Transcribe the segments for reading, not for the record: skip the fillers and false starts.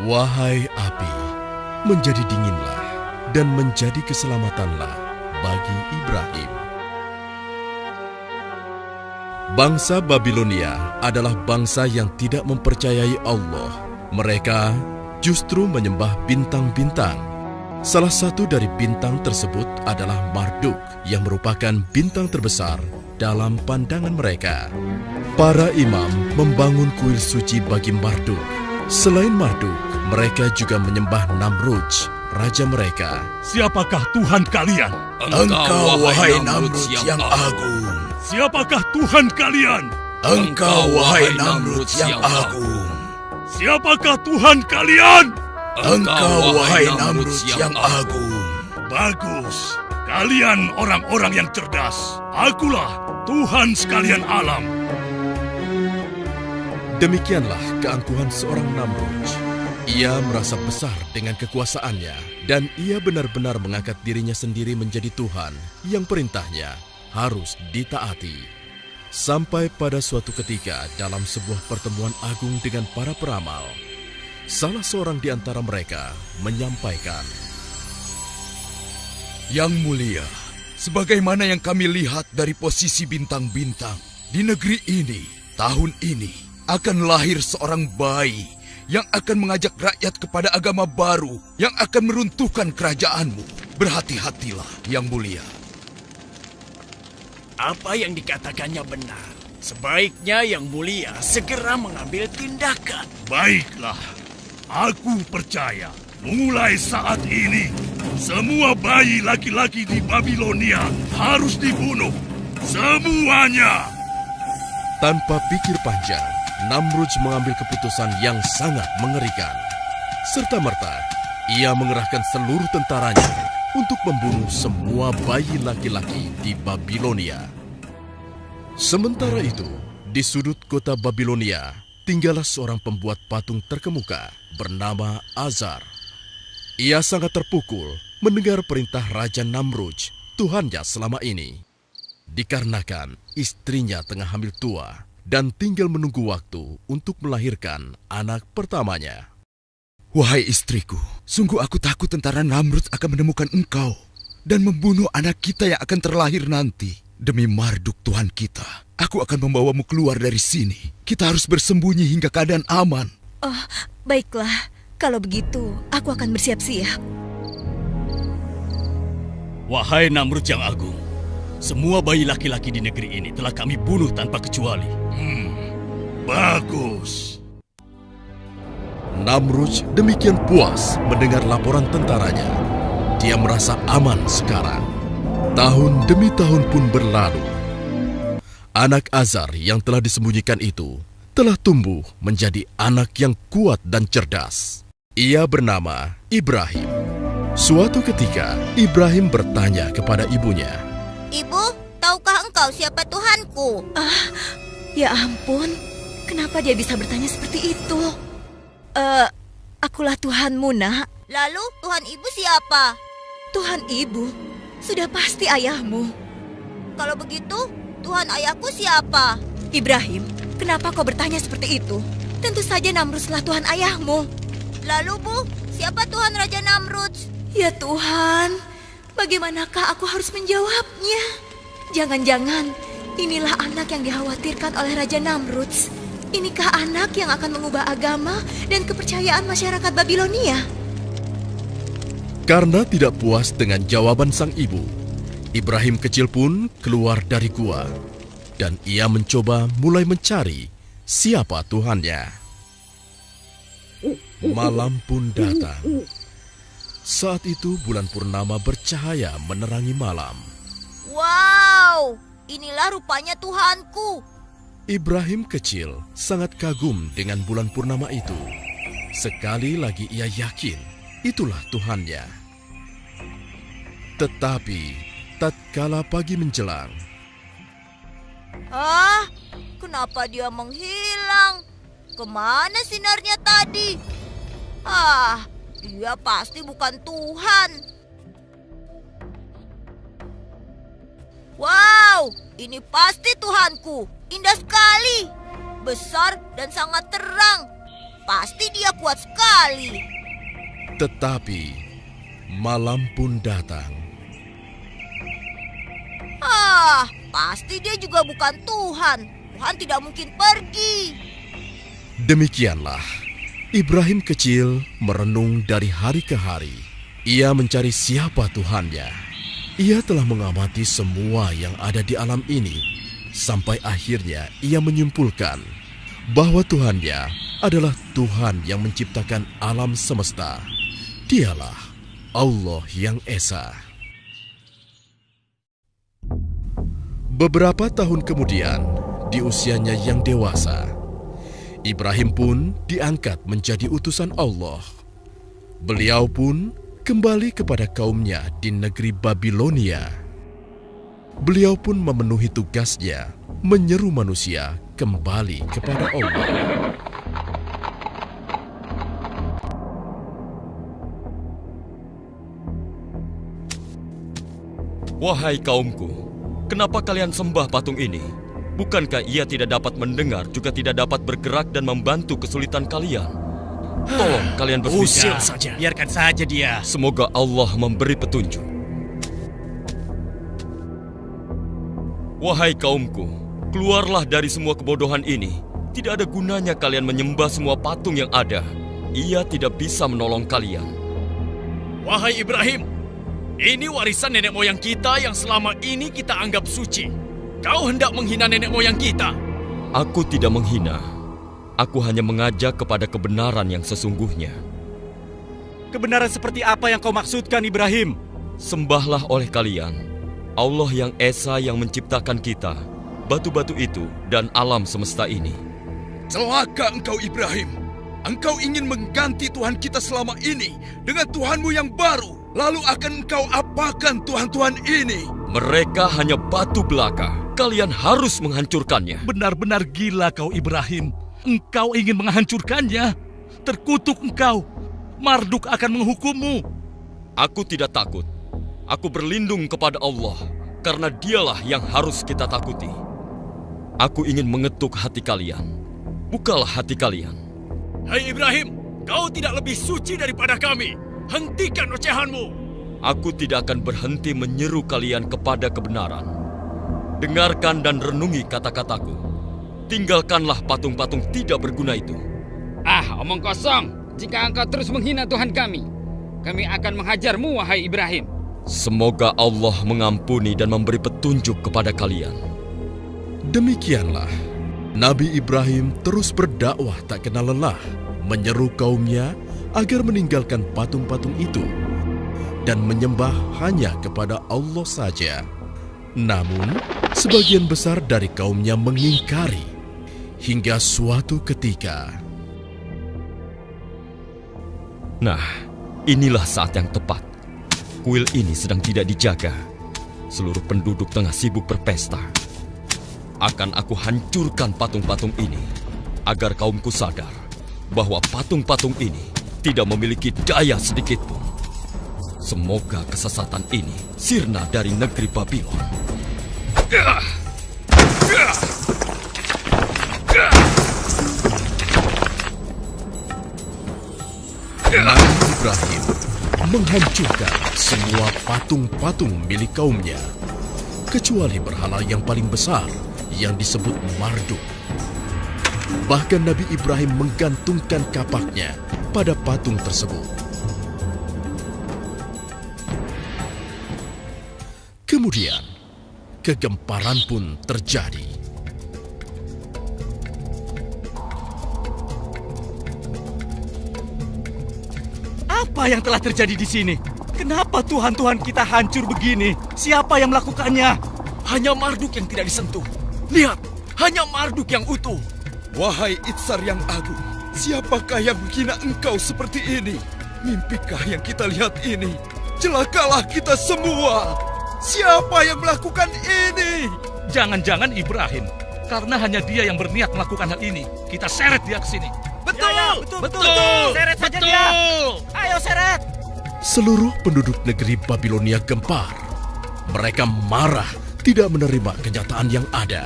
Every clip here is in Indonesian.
Wahai api, menjadi dinginlah dan menjadi keselamatanlah bagi Ibrahim. Bangsa Babilonia adalah bangsa yang tidak mempercayai Allah. Mereka justru menyembah bintang-bintang. Salah satu dari bintang tersebut adalah Marduk, yang merupakan bintang terbesar dalam pandangan mereka. Para imam membangun kuil suci bagi Marduk. Selain Marduk, mereka juga menyembah Namrudz, raja mereka. Siapakah Tuhan kalian? Engkau, wahai Namrudz yang agung. Siapakah Tuhan kalian? Engkau, wahai Namrudz yang agung. Siapakah Tuhan kalian? Engkau, wahai Namrudz yang agung. Bagus. Kalian orang-orang yang cerdas. Akulah Tuhan sekalian alam. Demikianlah keangkuhan seorang Namrudz. Ia merasa besar dengan kekuasaannya, dan ia benar-benar mengangkat dirinya sendiri menjadi Tuhan yang perintahnya harus ditaati. Sampai pada suatu ketika dalam sebuah pertemuan agung dengan para peramal, salah seorang di antara mereka menyampaikan, Yang mulia, sebagaimana yang kami lihat dari posisi bintang-bintang, di negeri ini, tahun ini, akan lahir seorang bayi yang akan mengajak rakyat kepada agama baru yang akan meruntuhkan kerajaanmu. Berhati-hatilah, Yang Mulia. Apa yang dikatakannya benar. Sebaiknya Yang Mulia segera mengambil tindakan. Baiklah, aku percaya. Mulai saat ini, semua bayi laki-laki di Babilonia harus dibunuh. Semuanya. tanpa pikir panjang, Namrudz mengambil keputusan yang sangat mengerikan. Serta-merta, ia mengerahkan seluruh tentaranya untuk membunuh semua bayi laki-laki di Babilonia. Sementara itu, di sudut kota Babilonia, tinggallah seorang pembuat patung terkemuka bernama Azar. Ia sangat terpukul mendengar perintah Raja Namrudz, Tuhannya selama ini. Dikarenakan istrinya tengah hamil tua dan tinggal menunggu waktu untuk melahirkan anak pertamanya. Wahai istriku, sungguh aku takut tentara Namrudz akan menemukan engkau dan membunuh anak kita yang akan terlahir nanti. Demi Marduk Tuhan kita, aku akan membawamu keluar dari sini. Kita harus bersembunyi hingga keadaan aman. Oh, baiklah. Kalau begitu, aku akan bersiap-siap. Wahai Namrudz yang agung, semua bayi laki-laki di negeri ini telah kami bunuh tanpa kecuali. Bagus. Namrudz demikian puas mendengar laporan tentaranya. Dia merasa aman sekarang. Tahun demi tahun pun berlalu. Anak Azar yang telah disembunyikan itu telah tumbuh menjadi anak yang kuat dan cerdas. Ia bernama Ibrahim. Suatu ketika, Ibrahim bertanya kepada ibunya, Ibu, tahukah engkau siapa Tuhanku? Ya ampun, kenapa dia bisa bertanya seperti itu? Akulah Tuhanmu, nak. Lalu Tuhan ibu siapa? Tuhan ibu, sudah pasti ayahmu. Kalau begitu, Tuhan ayahku siapa? Ibrahim, kenapa kau bertanya seperti itu? Tentu saja Namrudzlah Tuhan ayahmu. Lalu Bu, siapa Tuhan Raja Namrudz? Ya Tuhan, bagaimanakah aku harus menjawabnya? Jangan-jangan inilah anak yang dikhawatirkan oleh Raja Namrudz. Inikah anak yang akan mengubah agama dan kepercayaan masyarakat Babilonia? karena tidak puas dengan jawaban sang ibu, Ibrahim kecil pun keluar dari gua dan ia mencoba mulai mencari siapa Tuhannya. Malam pun datang. Saat itu bulan purnama bercahaya menerangi malam. Wow, inilah rupanya Tuhanku. Ibrahim kecil sangat kagum dengan bulan purnama itu. Sekali lagi ia yakin itulah Tuhannya. Tetapi tatkala pagi menjelang, Kenapa dia menghilang? Kemana sinarnya tadi? Dia pasti bukan Tuhan. Wow, ini pasti Tuhanku. Indah sekali. Besar dan sangat terang. Pasti dia kuat sekali. Tetapi malam pun datang. Pasti dia juga bukan Tuhan. Tuhan tidak mungkin pergi. Demikianlah, Ibrahim kecil merenung dari hari ke hari. Ia mencari siapa Tuhannya. Ia telah mengamati semua yang ada di alam ini, sampai akhirnya ia menyimpulkan bahwa Tuhannya adalah Tuhan yang menciptakan alam semesta. Dialah Allah yang Esa. Beberapa tahun kemudian, di usianya yang dewasa, Ibrahim pun diangkat menjadi utusan Allah. Beliau pun kembali kepada kaumnya di negeri Babilonia. Beliau pun memenuhi tugasnya menyeru manusia kembali kepada Allah. Wahai kaumku, kenapa kalian sembah patung ini? Bukankah ia tidak dapat mendengar, juga tidak dapat bergerak dan membantu kesulitan kalian? Tolong kalian berpikir saja. Biarkan saja dia. Semoga Allah memberi petunjuk. Wahai kaumku, keluarlah dari semua kebodohan ini. Tidak ada gunanya kalian menyembah semua patung yang ada. Ia tidak bisa menolong kalian. Wahai Ibrahim, ini warisan nenek moyang kita yang selama ini kita anggap suci. Kau hendak menghina nenek moyang kita. Aku tidak menghina. Aku hanya mengajak kepada kebenaran yang sesungguhnya. Kebenaran seperti apa yang kau maksudkan, Ibrahim? Sembahlah oleh kalian Allah yang Esa yang menciptakan kita, batu-batu itu, dan alam semesta ini. Celaka engkau Ibrahim. Engkau ingin mengganti Tuhan kita selama ini dengan Tuhanmu yang baru. Lalu akan engkau apakan Tuhan-Tuhan ini? Mereka hanya batu belaka. Kalian harus menghancurkannya. Benar-benar gila kau Ibrahim. Engkau ingin menghancurkannya. Terkutuk engkau. Marduk akan menghukummu. Aku tidak takut. Aku berlindung kepada Allah, karena dialah yang harus kita takuti. Aku ingin mengetuk hati kalian. Bukalah hati kalian. Hai Ibrahim, kau tidak lebih suci daripada kami. Hentikan ocehanmu. Aku tidak akan berhenti menyeru kalian kepada kebenaran. Dengarkan dan renungi kata-kataku. Tinggalkanlah patung-patung tidak berguna itu. Omong kosong. Jika engkau terus menghina Tuhan kami akan menghajarmu, wahai Ibrahim. Semoga Allah mengampuni dan memberi petunjuk kepada kalian. Demikianlah, Nabi Ibrahim terus berdakwah tak kenal lelah, menyeru kaumnya agar meninggalkan patung-patung itu dan menyembah hanya kepada Allah saja. Namun, sebagian besar dari kaumnya mengingkari hingga suatu ketika. Nah, inilah saat yang tepat. Kuil ini sedang tidak dijaga. Seluruh penduduk tengah sibuk berpesta. Akan aku hancurkan patung-patung ini agar kaumku sadar bahwa patung-patung ini tidak memiliki daya sedikitpun. Semoga kesesatan ini sirna dari negeri Babylon. Nabi Ibrahim menghancurkan semua patung-patung milik kaumnya, kecuali berhala yang paling besar yang disebut Marduk. Bahkan Nabi Ibrahim menggantungkan kapaknya pada patung tersebut. Kemudian, kegemparan pun terjadi. Apa yang telah terjadi di sini? Kenapa Tuhan-Tuhan kita hancur begini? Siapa yang melakukannya? Hanya Marduk yang tidak disentuh. Lihat, hanya Marduk yang utuh. Wahai Itsar yang agung, siapakah yang menghina engkau seperti ini? Mimpikah yang kita lihat ini? Celakalah kita semua. Siapa yang melakukan ini? Jangan-jangan Ibrahim. Karena hanya dia yang berniat melakukan hal ini. Kita seret dia ke sini. Betul, betul. Seret saja dia. Ayo seret. Seluruh penduduk negeri Babilonia gempar. Mereka marah, tidak menerima kenyataan yang ada.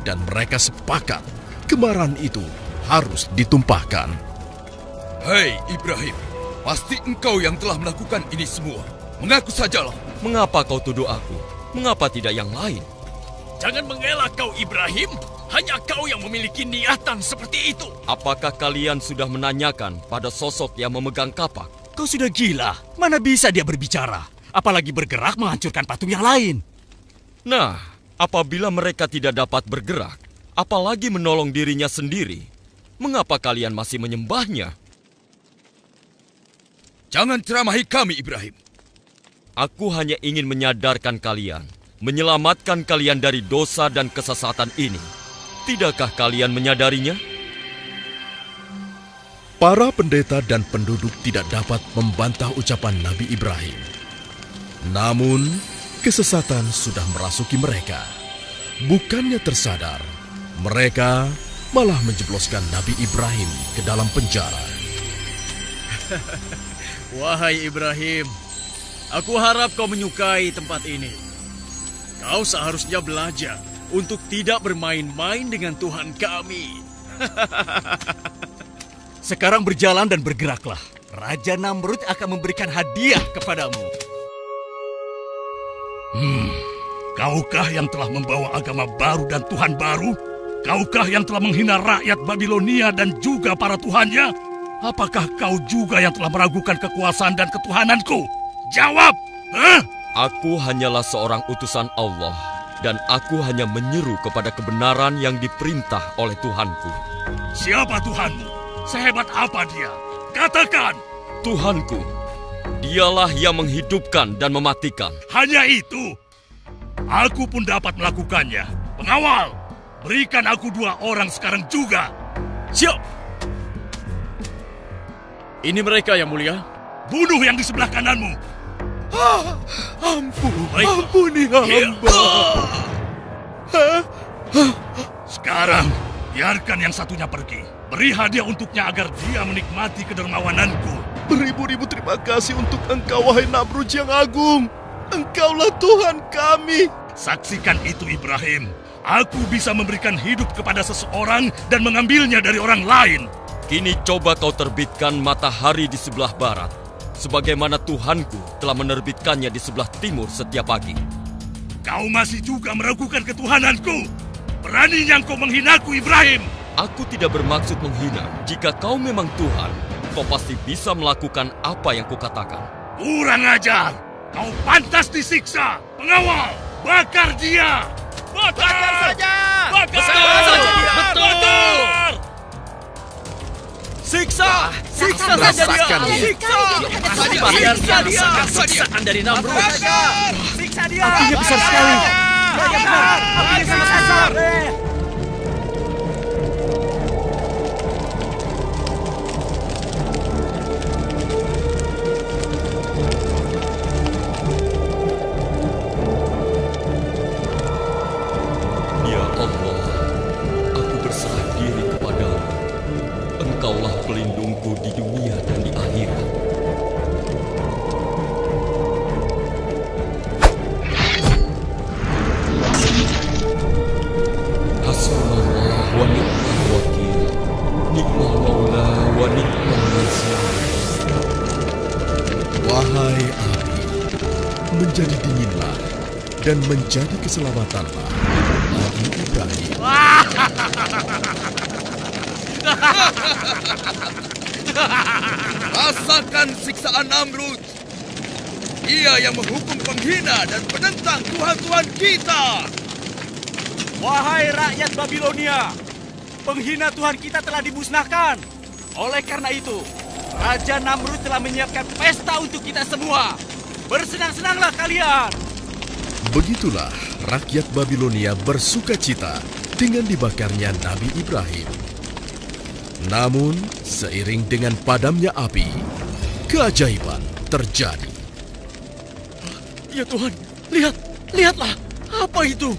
Dan mereka sepakat kemarahan itu harus ditumpahkan. Hei Ibrahim, pasti engkau yang telah melakukan ini semua. Mengaku sajalah. Mengapa kau tuduh aku? Mengapa tidak yang lain? Jangan mengelak kau Ibrahim. Hanya kau yang memiliki niatan seperti itu. Apakah kalian sudah menanyakan pada sosok yang memegang kapak? Kau sudah gila. Mana bisa dia berbicara? Apalagi bergerak menghancurkan patung yang lain. Nah, apabila mereka tidak dapat bergerak, apalagi menolong dirinya sendiri, mengapa kalian masih menyembahnya? Jangan ceramahi kami, Ibrahim. Aku hanya ingin menyadarkan kalian, menyelamatkan kalian dari dosa dan kesesatan ini. Tidakkah kalian menyadarinya? Para pendeta dan penduduk tidak dapat membantah ucapan Nabi Ibrahim. Namun, kesesatan sudah merasuki mereka. Bukannya tersadar, mereka malah menjebloskan Nabi Ibrahim ke dalam penjara. Wahai Ibrahim, aku harap kau menyukai tempat ini. Kau seharusnya belajar untuk tidak bermain-main dengan Tuhan kami. Sekarang berjalan dan bergeraklah. Raja Namrud akan memberikan hadiah kepadamu. Kaukah yang telah membawa agama baru dan Tuhan baru? Kaukah yang telah menghina rakyat Babilonia dan juga para tuhannya? Apakah kau juga yang telah meragukan kekuasaan dan ketuhananku? Jawab! Hah? Aku hanyalah seorang utusan Allah, dan aku hanya menyeru kepada kebenaran yang diperintah oleh Tuhanku. Siapa Tuhanmu? Sehebat apa dia? Katakan! Tuhanku, dialah yang menghidupkan dan mematikan. Hanya itu? Aku pun dapat melakukannya. Pengawal, berikan aku 2 orang sekarang juga. Siap! Ini mereka yang mulia. Bunuh yang di sebelah kananmu. Ampuni hamba. Sekarang, biarkan yang satunya pergi. Beri hadiah untuknya agar dia menikmati kedermawananku. Beribu-ribu terima kasih untuk engkau, wahai Namrud yang agung. Engkaulah Tuhan kami. Saksikan itu, Ibrahim. Aku bisa memberikan hidup kepada seseorang dan mengambilnya dari orang lain. Kini coba kau terbitkan matahari di sebelah barat, sebagaimana Tuhanku telah menerbitkannya di sebelah timur setiap pagi. Kau masih juga meragukan ketuhananku. Beraninya kau menghinaku, Ibrahim. Aku tidak bermaksud menghina. Jika kau memang Tuhan, kau pasti bisa melakukan apa yang kukatakan. Kurang ajar. Kau pantas disiksa. Pengawal, bakar dia. Bakar saja. Bakar saja dia. Betul. Siksa! Siksa saja dia! Siksa! Biar dia merasakan siksaan dari Namrud. Siksa dia! Apinya besar sekali. Apinya sangat besar. Ya Allah, aku berserah diri kepadamu. Engkaulah pelindungku di dunia dan di akhirat. Hasbunallah wa ni'mal wakil. Ni'mal maula wa ni'mal nasir. Wahai api, menjadi dinginlah dan menjadi keselamatanlah bagi Ibrahim. Rasakan siksaan Namrud. Dia yang menghukum penghina dan penentang Tuhan-Tuhan kita. Wahai rakyat Babilonia, penghina Tuhan kita telah dimusnahkan. Oleh karena itu, Raja Namrud telah menyiapkan pesta untuk kita semua. Bersenang-senanglah kalian. Begitulah rakyat Babilonia bersuka cita dengan dibakarnya Nabi Ibrahim. Namun, seiring dengan padamnya api, keajaiban terjadi. Ya Tuhan, lihatlah. Apa itu?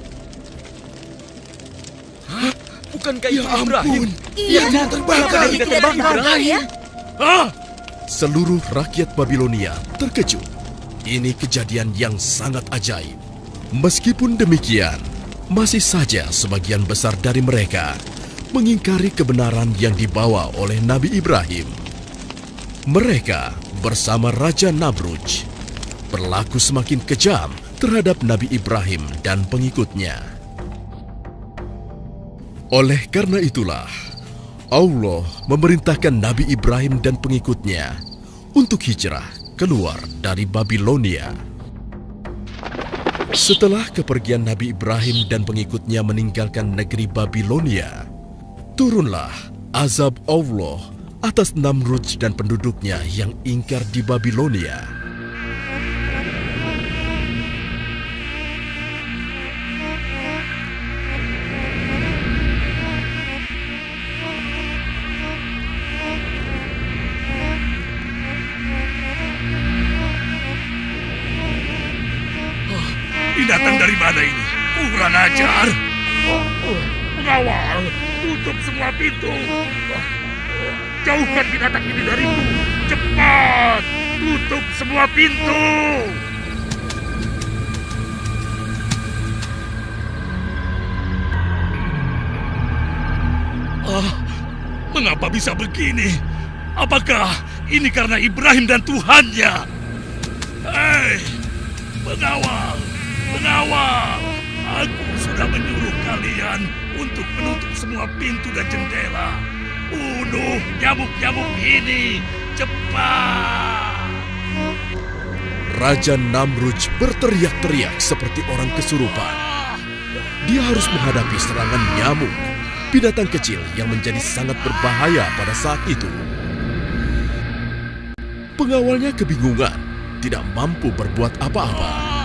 Bukankah itu Ibrahim? Iya, terbakar. itu terbakar ya. Seluruh rakyat Babilonia terkejut. Ini kejadian yang sangat ajaib. Meskipun demikian, masih saja sebagian besar dari mereka mengingkari kebenaran yang dibawa oleh Nabi Ibrahim. Mereka bersama Raja Namrudz berlaku semakin kejam terhadap Nabi Ibrahim dan pengikutnya. Oleh karena itulah, Allah memerintahkan Nabi Ibrahim dan pengikutnya untuk hijrah keluar dari Babilonia. Setelah kepergian Nabi Ibrahim dan pengikutnya meninggalkan negeri Babilonia, turunlah azab Allah atas Namrudz dan penduduknya yang ingkar di Babilonia. Binatang dari mana ini? Kurang ajar. Pengawal, tutup semua pintu. Jauhkan binatang ini dariku. Cepat, tutup semua pintu. Mengapa bisa begini? Apakah ini karena Ibrahim dan Tuhannya? Hei, pengawal! Pengawal, aku sudah menyuruh kalian untuk menutup semua pintu dan jendela. Bunuh nyamuk-nyamuk ini, cepat! Raja Namrudz berteriak-teriak seperti orang kesurupan. Dia harus menghadapi serangan nyamuk, binatang kecil yang menjadi sangat berbahaya pada saat itu. Pengawalnya kebingungan, tidak mampu berbuat apa-apa.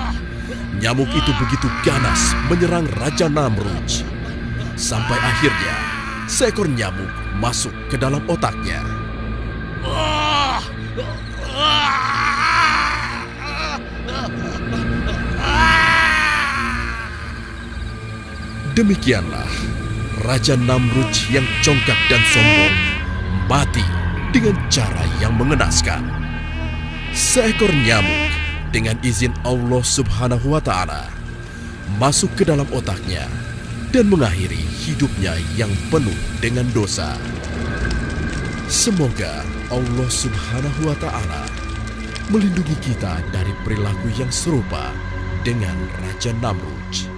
Nyamuk itu begitu ganas menyerang Raja Namrudz. Sampai akhirnya, seekor nyamuk masuk ke dalam otaknya. Demikianlah, Raja Namrudz yang congkak dan sombong mati dengan cara yang mengenaskan. Seekor nyamuk dengan izin Allah Subhanahu wa Ta'ala masuk ke dalam otaknya dan mengakhiri hidupnya yang penuh dengan dosa. Semoga Allah Subhanahu wa Ta'ala melindungi kita dari perilaku yang serupa dengan Raja Namrudz.